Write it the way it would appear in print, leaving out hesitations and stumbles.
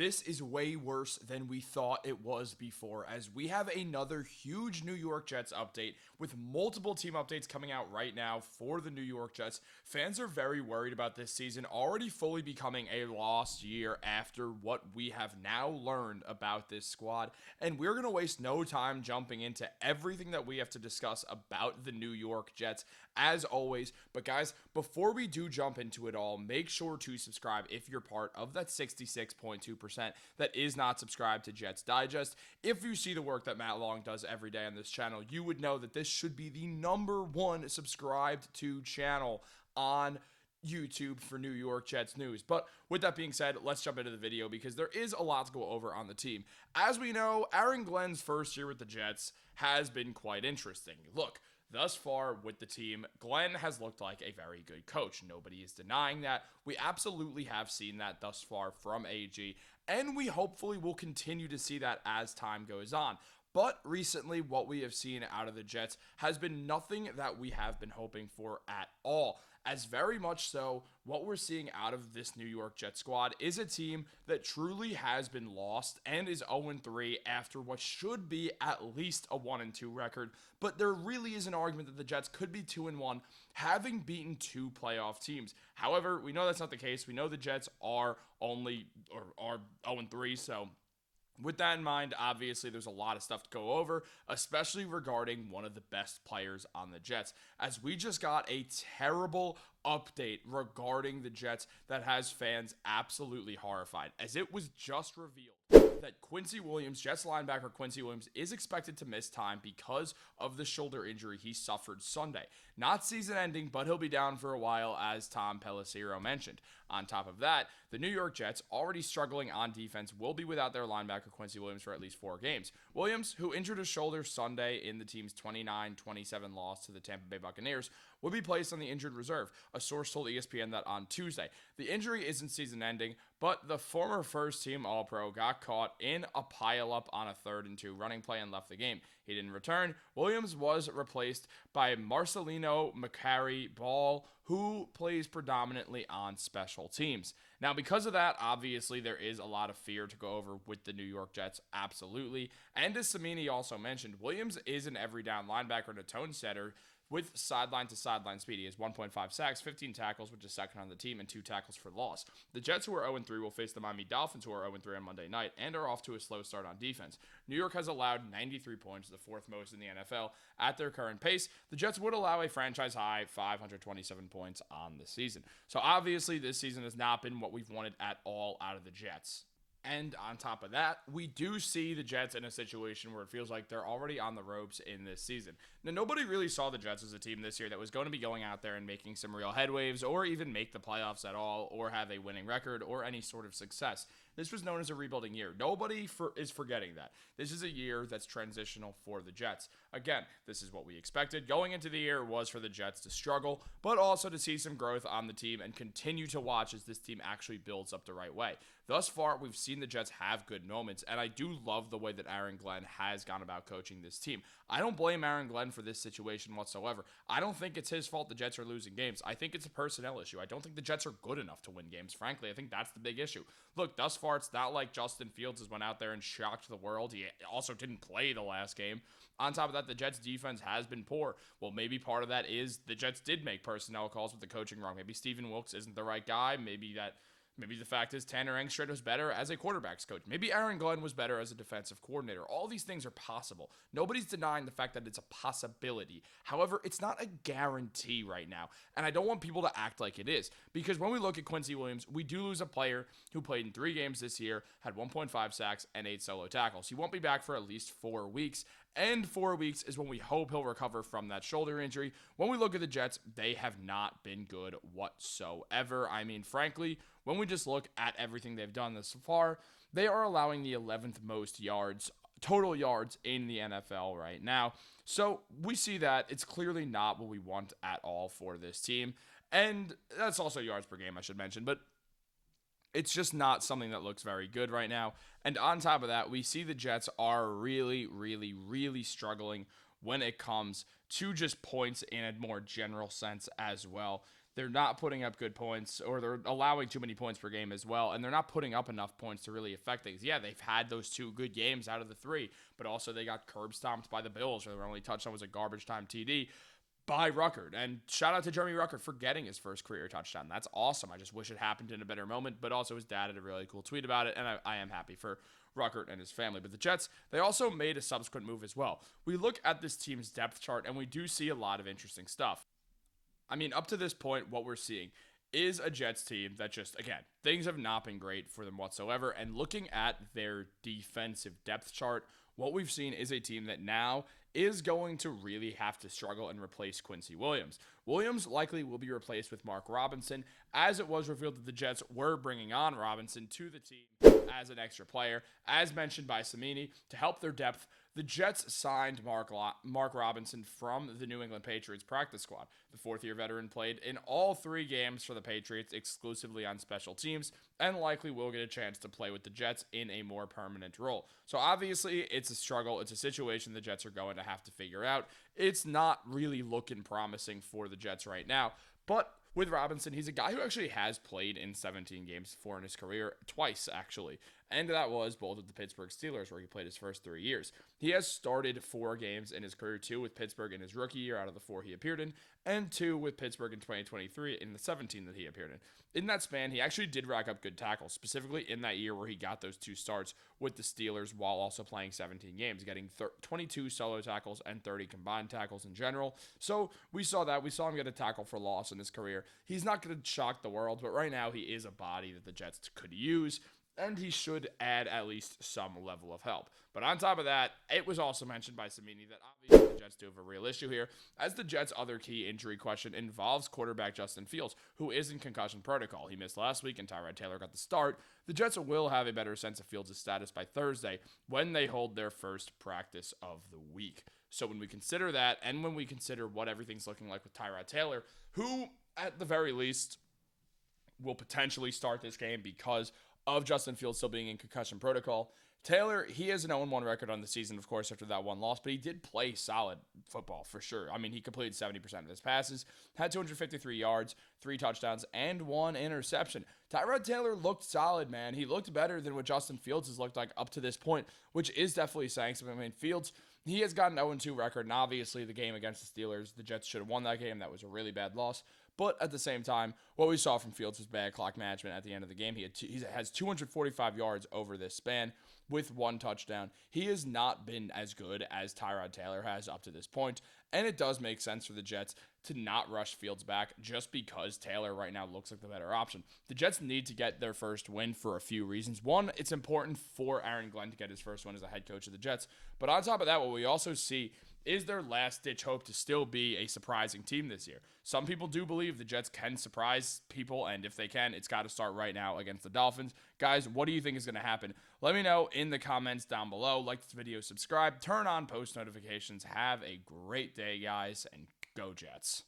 this is way worse than we thought it was before, as we have another huge New York Jets update with multiple team updates coming out right now for the New York Jets. Fans are very worried about this season already fully becoming a lost year after what we have now learned about this squad, and we're going to waste no time jumping into everything that we have to discuss about the New York Jets as always. But guys, before we do jump into it all, make sure to subscribe if you're part of that 66.2% that is not subscribed to Jets Digest. If you see the work that Matt Long does every day on this channel, you would know that this should be the #1 subscribed to channel on YouTube for New York Jets news. But with that being said, let's jump into the video because there is a lot to go over on the team. As we know, Aaron Glenn's first year with the Jets has been quite interesting. Look, thus far with the team, Glenn has looked like a very good coach. Nobody is denying that. We absolutely have seen that thus far from AG, and we hopefully will continue to see that as time goes on. But recently, what we have seen out of the Jets has been nothing that we have been hoping for at all. As very much so, what we're seeing out of this New York Jets squad is a team that truly has been lost and is 0-3 after what should be at least a 1-2 record. But there really is an argument that the Jets could be 2-1, having beaten 2 playoff teams. However, we know that's not the case. We know the Jets are 0-3, so with that in mind, obviously, there's a lot of stuff to go over, especially regarding one of the best players on the Jets, as we just got a terrible update regarding the Jets that has fans absolutely horrified, as it was just revealed that Quincy Williams, Jets linebacker Quincy Williams, is expected to miss time because of the shoulder injury he suffered Sunday. Not season-ending, but he'll be down for a while, as Tom Pelissero mentioned. On top of that, the New York Jets, already struggling on defense, will be without their linebacker Quincy Williams for at least 4 games. Williams, who injured his shoulder Sunday in the team's 29-27 loss to the Tampa Bay Buccaneers, will be placed on the injured reserve. A source told ESPN that on Tuesday. The injury isn't season-ending, but the former first-team All-Pro got caught in a pile-up on a 3rd-and-2 running play and left the game. He didn't return. Williams was replaced by Marcelino McCarry-Ball, who plays predominantly on special teams. Now, because of that, obviously, there is a lot of fear to go over with the New York Jets, absolutely. And as Samini also mentioned, Williams is an every-down linebacker and a tone setter with sideline-to-sideline speed. He has 1.5 sacks, 15 tackles, which is second on the team, and 2 tackles for loss. The Jets, who are 0-3, will face the Miami Dolphins, who are 0-3 on Monday night, and are off to a slow start on defense. New York has allowed 93 points, the 4th most in the NFL. At their current pace, the Jets would allow a franchise-high 527 points on the season. So obviously, this season has not been what we've wanted at all out of the Jets. And on top of that, we do see the Jets in a situation where it feels like they're already on the ropes in this season. Now, nobody really saw the Jets as a team this year that was going to be going out there and making some real headwaves or even make the playoffs at all or have a winning record or any sort of success. This was known as a rebuilding year. Nobody is forgetting that. This is a year that's transitional for the Jets. Again, this is what we expected. Going into the year was for the Jets to struggle, but also to see some growth on the team and continue to watch as this team actually builds up the right way. Thus far, we've seen the Jets have good moments, and I do love the way that Aaron Glenn has gone about coaching this team. I don't blame Aaron Glenn for this situation whatsoever. I don't think it's his fault the Jets are losing games. I think it's a personnel issue. I don't think the Jets are good enough to win games, frankly. I think that's the big issue. Look, thus far, it's not like Justin Fields has went out there and shocked the world. He also didn't play the last game. On top of that, the Jets' defense has been poor. Well, maybe part of that is the Jets did make personnel calls with the coaching wrong. Maybe Stephen Wilkes isn't the right guy. Maybe the fact is Tanner Engstrand was better as a quarterback's coach. Maybe Aaron Glenn was better as a defensive coordinator. All these things are possible. Nobody's denying the fact that it's a possibility. However, it's not a guarantee right now. And I don't want people to act like it is. Because when we look at Quincy Williams, we do lose a player who played in 3 games this year, had 1.5 sacks, and 8 solo tackles. He won't be back for at least 4 weeks. And 4 weeks is when we hope he'll recover from that shoulder injury. When we look at the Jets, they have not been good whatsoever. I mean, frankly, when we just look at everything they've done thus far, they are allowing the 11th most yards, total yards in the NFL right now. So we see that it's clearly not what we want at all for this team. And that's also yards per game, I should mention. But it's just not something that looks very good right now. And on top of that, we see the Jets are really, really, really struggling when it comes to just points in a more general sense as well. they're not putting up good points, or they're allowing too many points per game as well, and they're not putting up enough points to really affect things. Yeah, they've had those 2 good games out of the 3, but also they got curb stomped by the Bills, where their only touchdown was a garbage time TD by Ruckert. And shout out to Jeremy Ruckert for getting his first career touchdown. That's awesome. I just wish it happened in a better moment, but also his dad had a really cool tweet about it, and I am happy for Ruckert and his family. But the Jets, they also made a subsequent move as well. We look at this team's depth chart, and we do see a lot of interesting stuff. I mean, up to this point, what we're seeing is a Jets team that just, again, things have not been great for them whatsoever. And looking at their defensive depth chart, what we've seen is a team that now is going to really have to struggle and replace Quincy Williams. Williams likely will be replaced with Mark Robinson, as it was revealed that the Jets were bringing on Robinson to the team as an extra player. As mentioned by Samini, to help their depth, the Jets signed Mark Robinson from the New England Patriots practice squad. The 4th-year veteran played in all 3 games for the Patriots exclusively on special teams, and likely will get a chance to play with the Jets in a more permanent role. So obviously, it's a struggle. It's a situation the Jets are going to have to figure out. It's not really looking promising for the Jets right now, but with Robinson, he's a guy who actually has played in 17 games before in his career, twice actually, and that was both with the Pittsburgh Steelers, where he played his first 3 years. He has started 4 games in his career, 2 with Pittsburgh in his rookie year out of the 4 he appeared in, and 2 with Pittsburgh in 2023 in the 17 that he appeared in. In that span, he actually did rack up good tackles, specifically in that year where he got those 2 starts with the Steelers while also playing 17 games, getting 22 solo tackles and 30 combined tackles in general. So we saw that. We saw him get a tackle for loss in his career. He's not going to shock the world, but right now he is a body that the Jets could use, and he should add at least some level of help. But on top of that, it was also mentioned by Samini that obviously the Jets do have a real issue here, as the Jets' other key injury question involves quarterback Justin Fields, who is in concussion protocol. He missed last week, and Tyrod Taylor got the start. The Jets will have a better sense of Fields' status by Thursday when they hold their first practice of the week. So when we consider that, and when we consider what everything's looking like with Tyrod Taylor, who, at the very least, will potentially start this game because of Justin Fields still being in concussion protocol. Taylor, he has an 0-1 record on the season, of course, after that 1 loss, but he did play solid football for sure. I mean, he completed 70% of his passes, had 253 yards, 3 touchdowns, and 1 interception. Tyrod Taylor looked solid, man. He looked better than what Justin Fields has looked like up to this point, which is definitely saying something. I mean, Fields, he has got an 0-2 record, and obviously the game against the Steelers, the Jets should have won that game. That was a really bad loss. But at the same time, what we saw from Fields was bad clock management at the end of the game. He has 245 yards over this span with 1 touchdown. He has not been as good as Tyrod Taylor has up to this point, and it does make sense for the Jets to not rush Fields back just because Taylor right now looks like the better option. The Jets need to get their first win for a few reasons. One, it's important for Aaron Glenn to get his first win as a head coach of the Jets. But on top of that, what we also see is their last-ditch hope to still be a surprising team this year. Some people do believe the Jets can surprise people, and if they can, it's got to start right now against the Dolphins. Guys, what do you think is going to happen? Let me know in the comments down below. Like this video, subscribe, turn on post notifications. Have a great day, guys, and go Jets.